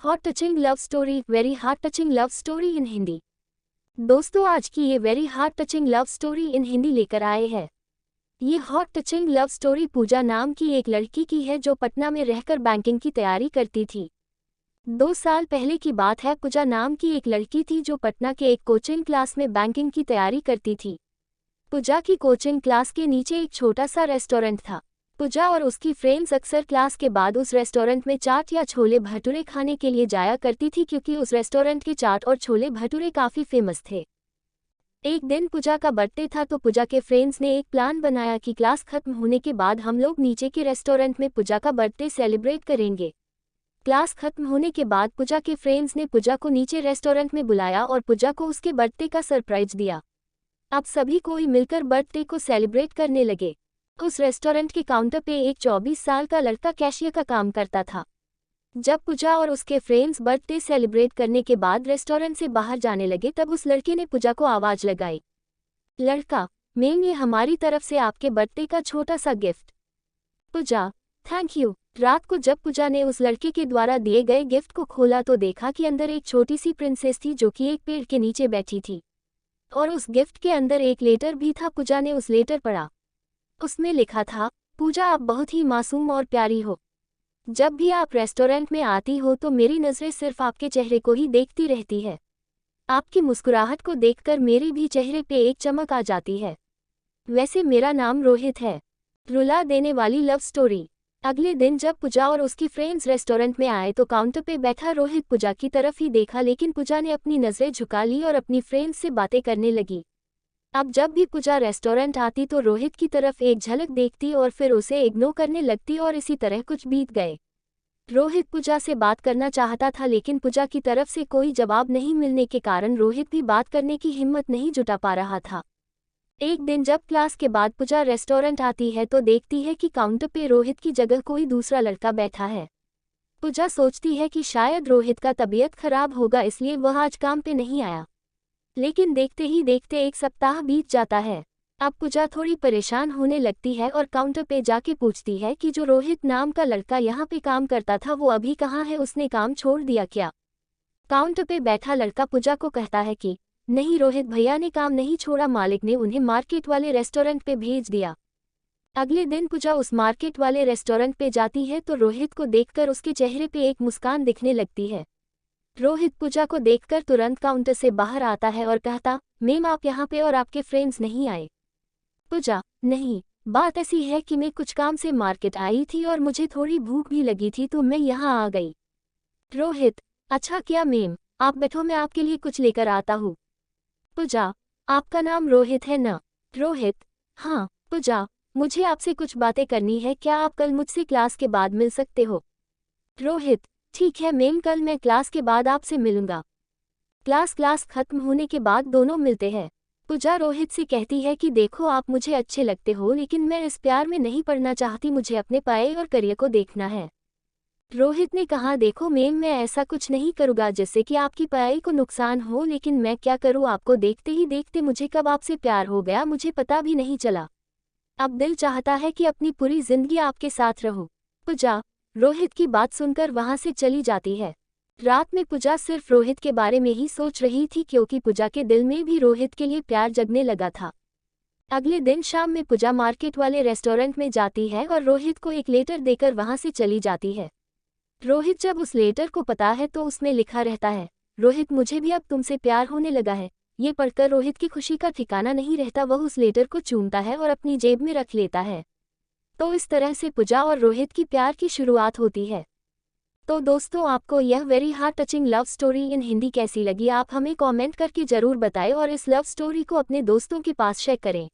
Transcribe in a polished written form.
Hot touching love story, very heart touching love story in Hindi. दोस्तों, आज की ये very heart touching love story in Hindi लेकर आए हैं। ये हॉट टचिंग लव स्टोरी पूजा नाम की एक लड़की की है जो पटना में रहकर बैंकिंग की तैयारी करती थी। 2 साल पहले की बात है। पूजा नाम की एक लड़की थी जो पटना के एक कोचिंग क्लास में बैंकिंग की तैयारी करती थी। पूजा की कोचिंग क्लास के नीचे एक छोटा सा रेस्टोरेंट था। पूजा और उसकी फ्रेंड्स अक्सर क्लास के बाद उस रेस्टोरेंट में चाट या छोले भटूरे खाने के लिए जाया करती थी, क्योंकि उस रेस्टोरेंट के चाट और छोले भटूरे काफ़ी फेमस थे। एक दिन पूजा का बर्थडे था तो पूजा के फ्रेंड्स ने एक प्लान बनाया कि क्लास खत्म होने के बाद हम लोग नीचे के रेस्टोरेंट में पूजा का बर्थडे सेलिब्रेट करेंगे। क्लास खत्म होने के बाद पूजा के फ्रेंड्स ने पूजा को नीचे रेस्टोरेंट में बुलाया और पूजा को उसके बर्थडे का सरप्राइज दिया। अब सभी कोई मिलकर बर्थडे को सेलिब्रेट करने लगे। उस रेस्टोरेंट के काउंटर पे एक 24 साल का लड़का कैशियर का काम करता था। जब पूजा और उसके फ्रेंड्स बर्थडे सेलिब्रेट करने के बाद रेस्टोरेंट से बाहर जाने लगे, तब उस लड़के ने पूजा को आवाज़ लगाई। लड़का, मैम, ये हमारी तरफ से आपके बर्थडे का छोटा सा गिफ्ट। Puja, thank you. रात को जब पूजा ने उस लड़के के द्वारा दिए गए गिफ्ट को खोला तो देखा कि अंदर एक छोटी सी प्रिंसेस थी जो कि एक पेड़ के नीचे बैठी थी, और उस गिफ्ट के अंदर एक लेटर भी था। पूजा ने उस लेटर पढ़ा। उसमें लिखा था, पूजा, आप बहुत ही मासूम और प्यारी हो। जब भी आप रेस्टोरेंट में आती हो तो मेरी नज़रें सिर्फ आपके चेहरे को ही देखती रहती है। आपकी मुस्कुराहट को देखकर मेरे भी चेहरे पे एक चमक आ जाती है। वैसे मेरा नाम रोहित है। रुला देने वाली लव स्टोरी। अगले दिन जब पूजा और उसकी फ्रेंड्स रेस्टोरेंट में आए तो काउंटर पे बैठा रोहित पूजा की तरफ ही देखा, लेकिन पूजा ने अपनी नज़रें झुका ली और अपनी फ्रेंड्स से बातें करने लगी। अब जब भी पूजा रेस्टोरेंट आती तो रोहित की तरफ एक झलक देखती और फिर उसे इग्नोर करने लगती, और इसी तरह कुछ बीत गए। रोहित पूजा से बात करना चाहता था, लेकिन पूजा की तरफ से कोई जवाब नहीं मिलने के कारण रोहित भी बात करने की हिम्मत नहीं जुटा पा रहा था। एक दिन जब क्लास के बाद पूजा रेस्टोरेंट आती है तो देखती है कि काउंटर पे रोहित की जगह कोई दूसरा लड़का बैठा है। पूजा सोचती है कि शायद रोहित का तबीयत खराब होगा, इसलिए वह आज काम पे नहीं आया। लेकिन देखते ही देखते 1 सप्ताह बीत जाता है। अब पूजा थोड़ी परेशान होने लगती है और काउंटर पे जाके पूछती है कि जो रोहित नाम का लड़का यहाँ पे काम करता था वो अभी कहाँ है, उसने काम छोड़ दिया क्या? काउंटर पे बैठा लड़का पूजा को कहता है कि नहीं, रोहित भैया ने काम नहीं छोड़ा, मालिक ने उन्हें मार्केट वाले रेस्टोरेंट पे भेज दिया। अगले दिन पूजा उस मार्केट वाले रेस्टोरेंट पे जाती है तो रोहित को देखकर उसके चेहरे पे एक मुस्कान दिखने लगती है। रोहित पूजा को देखकर तुरंत काउंटर से बाहर आता है और कहता, मैम, आप यहाँ पे और आपके फ्रेंड्स नहीं आए? पूजा, नहीं, बात ऐसी है कि मैं कुछ काम से मार्केट आई थी और मुझे थोड़ी भूख भी लगी थी तो मैं यहाँ आ गई। रोहित, अच्छा किया मैम, आप बैठो, मैं आपके लिए कुछ लेकर आता हूँ। पूजा, आपका नाम रोहित है ना? रोहित, हाँ। पूजा, मुझे आपसे कुछ बातें करनी है, क्या आप कल मुझसे क्लास के बाद मिल सकते हो? रोहित, ठीक है मैम, कल मैं क्लास के बाद आपसे मिलूंगा। क्लास खत्म होने के बाद दोनों मिलते हैं। पूजा रोहित से कहती है कि देखो, आप मुझे अच्छे लगते हो, लेकिन मैं इस प्यार में नहीं पड़ना चाहती, मुझे अपने पाए और करियर को देखना है। रोहित ने कहा, देखो मैम, मैं ऐसा कुछ नहीं करूँगा जिससे कि आपकी पढ़ाई को नुकसान हो, लेकिन मैं क्या करूँ, आपको देखते ही देखते मुझे कब आपसे प्यार हो गया मुझे पता भी नहीं चला। अब दिल चाहता है कि अपनी पूरी जिंदगी आपके साथ रहूं। पूजा रोहित की बात सुनकर वहां से चली जाती है। रात में पूजा सिर्फ रोहित के बारे में ही सोच रही थी, क्योंकि पूजा के दिल में भी रोहित के लिए प्यार जगने लगा था। अगले दिन शाम में पूजा मार्केट वाले रेस्टोरेंट में जाती है और रोहित को एक लेटर देकर वहां से चली जाती है। रोहित जब उस लेटर को पता है तो उसमें लिखा रहता है, रोहित, मुझे भी अब तुमसे प्यार होने लगा है। ये पढ़कर रोहित की खुशी का ठिकाना नहीं रहता, वह उस लेटर को चूमता है और अपनी जेब में रख लेता है। तो इस तरह से पूजा और रोहित की प्यार की शुरुआत होती है। तो दोस्तों, आपको यह very heart touching love story in Hindi कैसी लगी, आप हमें कमेंट करके ज़रूर बताएं और इस लव स्टोरी को अपने दोस्तों के पास शेयर करें।